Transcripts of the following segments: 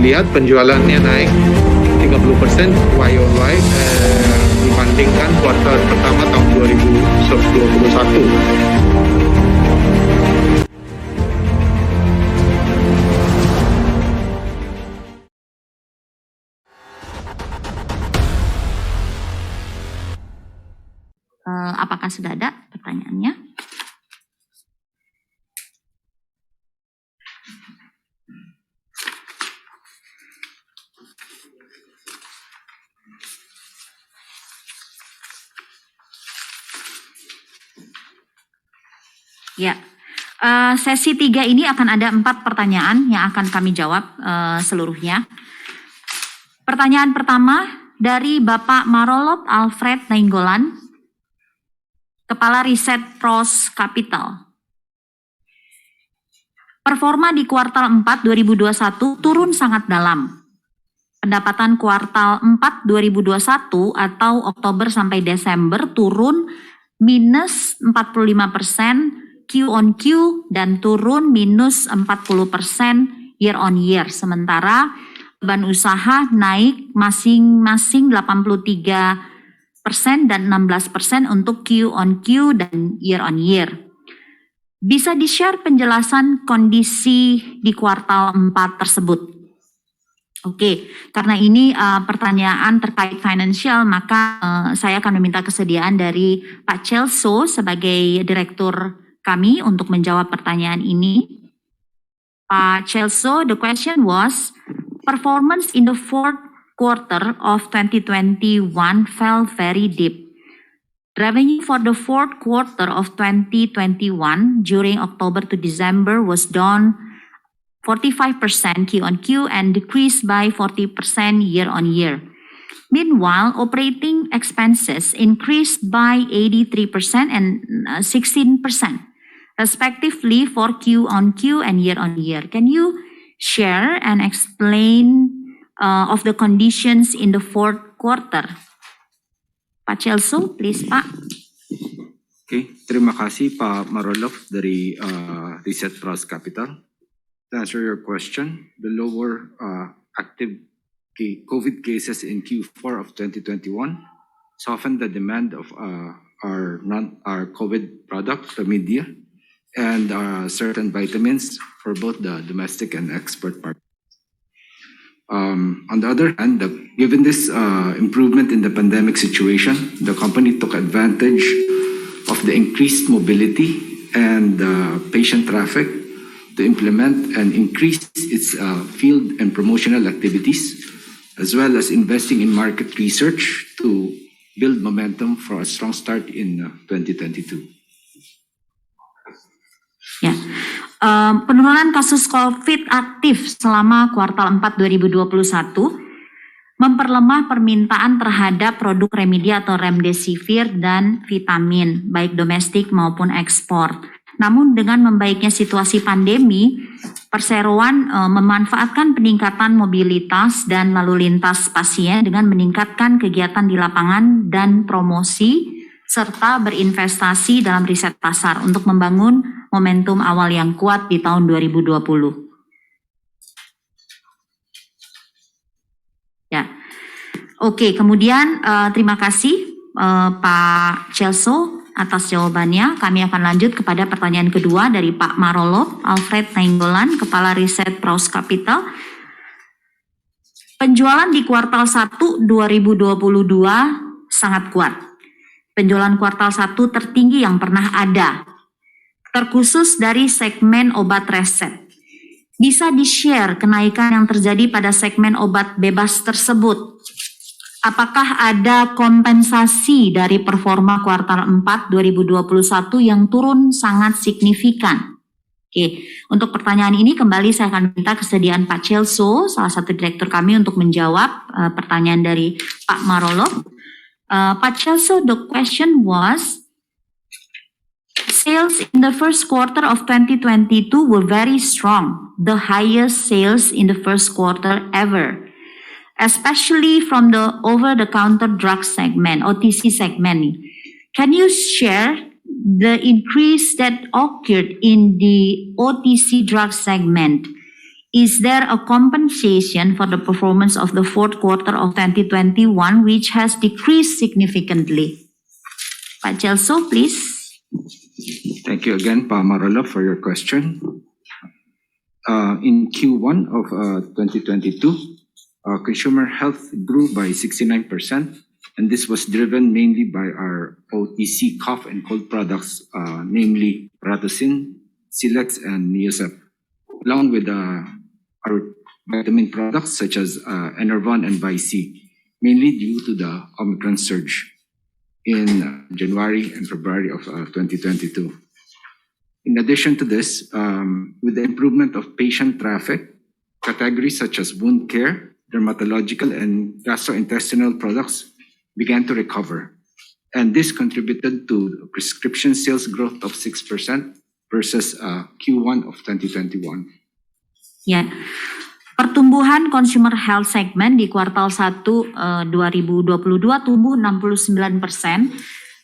dilihat penjualannya naik 30% YoY dibandingkan kuartal pertama tahun 2021. Apakah sudah ada pertanyaannya? Ya, sesi 3 ini akan ada 4 pertanyaan yang akan kami jawab seluruhnya. Pertanyaan pertama dari Bapak Marolop Alfred Nainggolan, Kepala Riset Pros Capital. Performa di kuartal 4 2021 turun sangat dalam. Pendapatan kuartal 4 2021 atau Oktober sampai Desember turun minus 45% Q on Q dan turun minus 40% year on year. Sementara beban usaha naik masing-masing 83% dan 16% untuk Q on Q dan year on year. Bisa di-share penjelasan kondisi di kuartal 4 tersebut? Oke, karena ini pertanyaan terkait financial, maka saya akan meminta kesediaan dari Pak Celso sebagai direktur kami untuk menjawab pertanyaan ini. Pak Celso, the question was, performance in the fourth quarter of 2021 fell very deep. Revenue for the fourth quarter of 2021 during October to December was down 45% Q on Q and decreased by 40% year on year. Meanwhile, operating expenses increased by 83% and 16% respectively for Q on Q and year on year. Can you share and explain of the conditions in the fourth quarter? Pak Celso, please, Pak. Oke, terima kasih Pak Marolop dari Riset Pros Capital. To answer your question, the lower active COVID cases in Q4 of 2021 softened the demand of our COVID product, Remedia, and certain vitamins for both the domestic and export market. On the other hand, given this improvement in the pandemic situation, the company took advantage of the increased mobility and patient traffic to implement and increase its field and promotional activities, as well as investing in market research to build momentum for a strong start in 2022. Ya, penurunan kasus COVID aktif selama kuartal 4 2021 memperlemah permintaan terhadap produk Remedia atau Remdesivir dan vitamin, baik domestik maupun ekspor. Namun dengan membaiknya situasi pandemi, perseroan memanfaatkan peningkatan mobilitas dan lalu lintas pasien dengan meningkatkan kegiatan di lapangan dan promosi, serta berinvestasi dalam riset pasar untuk membangun momentum awal yang kuat di tahun 2020. Ya, oke. Kemudian terima kasih Pak Celso atas jawabannya. Kami akan lanjut kepada pertanyaan kedua dari Pak Marolop Alfred Nainggolan, Kepala Riset Pros Capital. Penjualan di kuartal 1 2022 sangat kuat. Penjualan kuartal 1 tertinggi yang pernah ada, terkhusus dari segmen obat resep. Bisa di-share kenaikan yang terjadi pada segmen obat bebas tersebut? Apakah ada kompensasi dari performa kuartal 4 2021 yang turun sangat signifikan? Oke, untuk pertanyaan ini kembali saya akan minta kesediaan Pak Celso, salah satu direktur kami, untuk menjawab pertanyaan dari Pak Marolop. Pak Celso, the question was, sales in the first quarter of 2022 were very strong, the highest sales in the first quarter ever, especially from the over-the-counter drug segment, OTC segment. Can you share the increase that occurred in the OTC drug segment? is there a compensation for the performance of the fourth quarter of 2021 which has decreased significantly? Pak Celso, please. Thank you again, Pa Marolo, for your question. In Q1 of 2022, consumer health grew by 69%, and this was driven mainly by our OTC cough and cold products, namely Ratocin, Silex, and Neosep, along with our vitamin products such as Enervon and Vici, mainly due to the Omicron surge in January and February of 2022. In addition to this, with the improvement of patient traffic, categories such as wound care, dermatological, and gastrointestinal products began to recover. And this contributed to prescription sales growth of 6% versus Q1 of 2021. Ya, pertumbuhan consumer health segment di kuartal 1 2022 tumbuh 69%,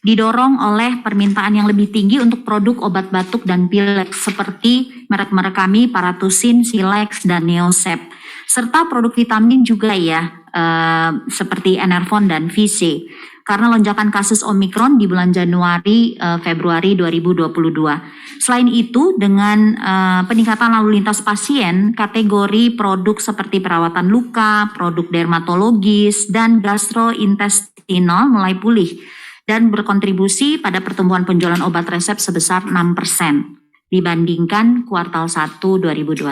didorong oleh permintaan yang lebih tinggi untuk produk obat batuk dan pilek seperti merek-merek kami Paratusin, Silex, dan Neosep. Serta produk vitamin juga ya, seperti Enervon dan Vici. Karena lonjakan kasus Omikron di bulan Januari, Februari 2022. Selain itu, dengan peningkatan lalu lintas pasien, kategori produk seperti perawatan luka, produk dermatologis, dan gastrointestinal mulai pulih dan berkontribusi pada pertumbuhan penjualan obat resep sebesar 6% dibandingkan kuartal 1 2021.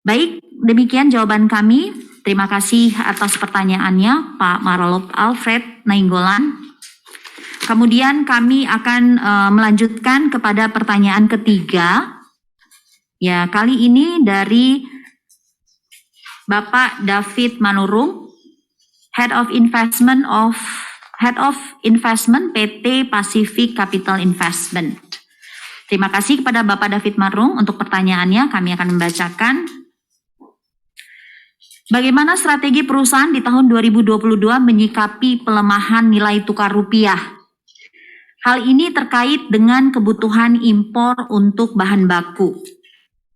Baik, demikian jawaban kami. Terima kasih atas pertanyaannya Pak Marolop Alfred Nainggolan. Kemudian kami akan melanjutkan kepada pertanyaan ketiga. Ya, kali ini dari Bapak David Manurung, Head of Investment PT Pacific Capital Investment. Terima kasih kepada Bapak David Manurung untuk pertanyaannya. Kami akan membacakan. Bagaimana strategi perusahaan di tahun 2022 menyikapi pelemahan nilai tukar rupiah? Hal ini terkait dengan kebutuhan impor untuk bahan baku.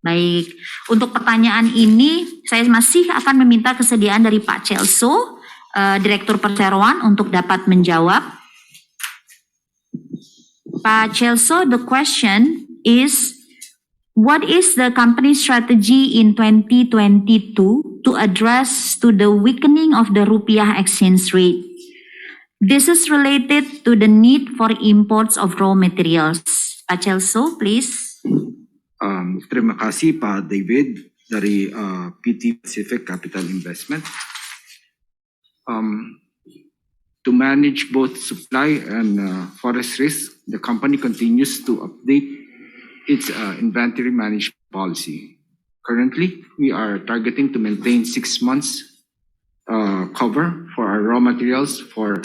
Baik, untuk pertanyaan ini saya masih akan meminta kesediaan dari Pak Celso, Direktur Perseroan, untuk dapat menjawab. Pak Celso, the question is, what is the company strategy in 2022 to address to the weakening of the rupiah exchange rate? This is related to the need for imports of raw materials. Pak Celso, please. Terima kasih Pak David dari PT Pacific Capital Investment. To manage both supply and forest risk, the company continues to update its inventory management policy. Currently, we are targeting to maintain 6 months cover for our raw materials for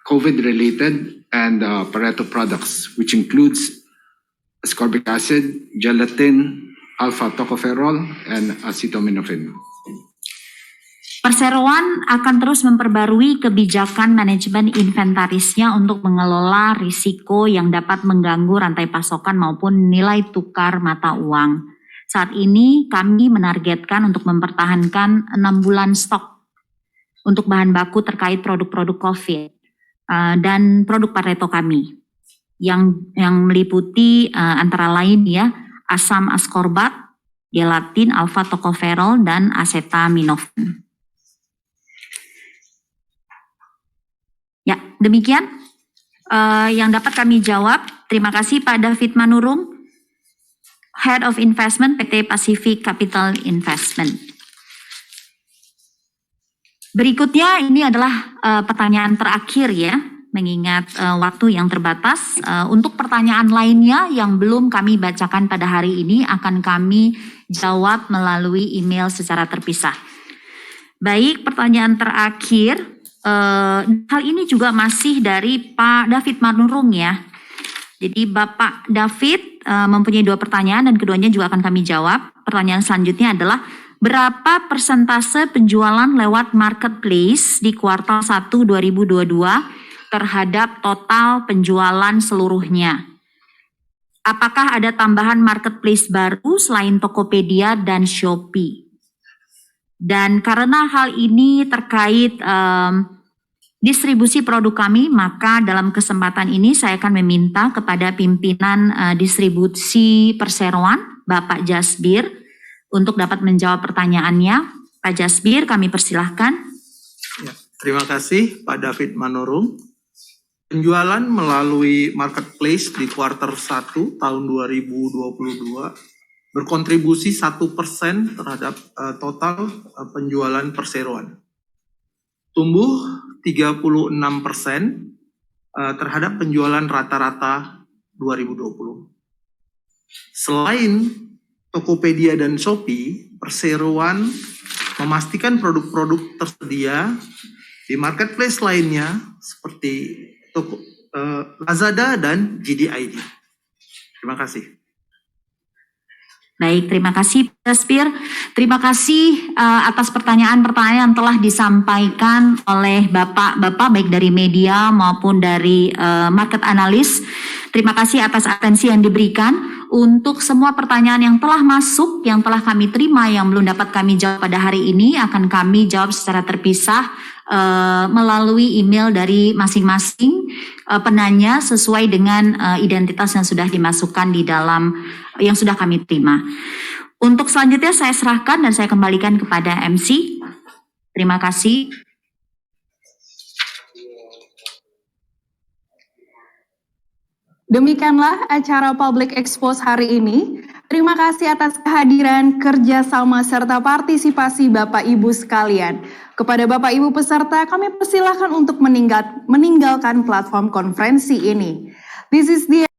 COVID-related and Pareto products, which includes ascorbic acid, gelatin, alpha-tocopherol, and acetaminophen. Perseroan akan terus memperbarui kebijakan manajemen inventarisnya untuk mengelola risiko yang dapat mengganggu rantai pasokan maupun nilai tukar mata uang. Saat ini kami menargetkan untuk mempertahankan 6 bulan stok untuk bahan baku terkait produk-produk COVID dan produk Pareto kami yang meliputi antara lain ya asam ascorbat, gelatin, alpha-tocopherol, dan acetaminophen. Ya, demikian yang dapat kami jawab. Terima kasih Pak David Manurung, Head of Investment PT Pacific Capital Investment. Berikutnya ini adalah pertanyaan terakhir ya, mengingat waktu yang terbatas. Untuk pertanyaan lainnya yang belum kami bacakan pada hari ini akan kami jawab melalui email secara terpisah. Baik, pertanyaan terakhir. Hal ini juga masih dari Pak David Manurung ya. Jadi Bapak David mempunyai 2 pertanyaan dan keduanya juga akan kami jawab. Pertanyaan selanjutnya adalah berapa persentase penjualan lewat marketplace di kuartal 1 2022 terhadap total penjualan seluruhnya? Apakah ada tambahan marketplace baru selain Tokopedia dan Shopee? Dan karena hal ini terkait distribusi produk kami, maka dalam kesempatan ini saya akan meminta kepada pimpinan distribusi perseroan, Bapak Jasbir, untuk dapat menjawab pertanyaannya. Pak Jasbir, kami persilahkan. Ya, terima kasih Pak David Manurung. Penjualan melalui marketplace di kuartal 1 tahun 2022 berkontribusi 1% terhadap total penjualan perseroan. Tumbuh 36% terhadap penjualan rata-rata 2020. Selain Tokopedia dan Shopee, perseroan memastikan produk-produk tersedia di marketplace lainnya seperti Lazada dan JD.ID. Terima kasih. Baik, terima kasih Pak Jasbir. Terima kasih atas pertanyaan-pertanyaan yang telah disampaikan oleh Bapak-Bapak baik dari media maupun dari market analis. Terima kasih atas atensi yang diberikan. Untuk semua pertanyaan yang telah masuk, yang telah kami terima, yang belum dapat kami jawab pada hari ini, akan kami jawab secara terpisah melalui email dari masing-masing penanya sesuai dengan identitas yang sudah dimasukkan di dalam yang sudah kami terima. Untuk selanjutnya saya serahkan dan saya kembalikan kepada MC. Terima kasih. Demikianlah acara Public Expose hari ini. Terima kasih atas kehadiran, kerjasama, serta partisipasi Bapak Ibu sekalian. Kepada Bapak Ibu peserta, kami persilahkan untuk meninggalkan platform konferensi ini. This is the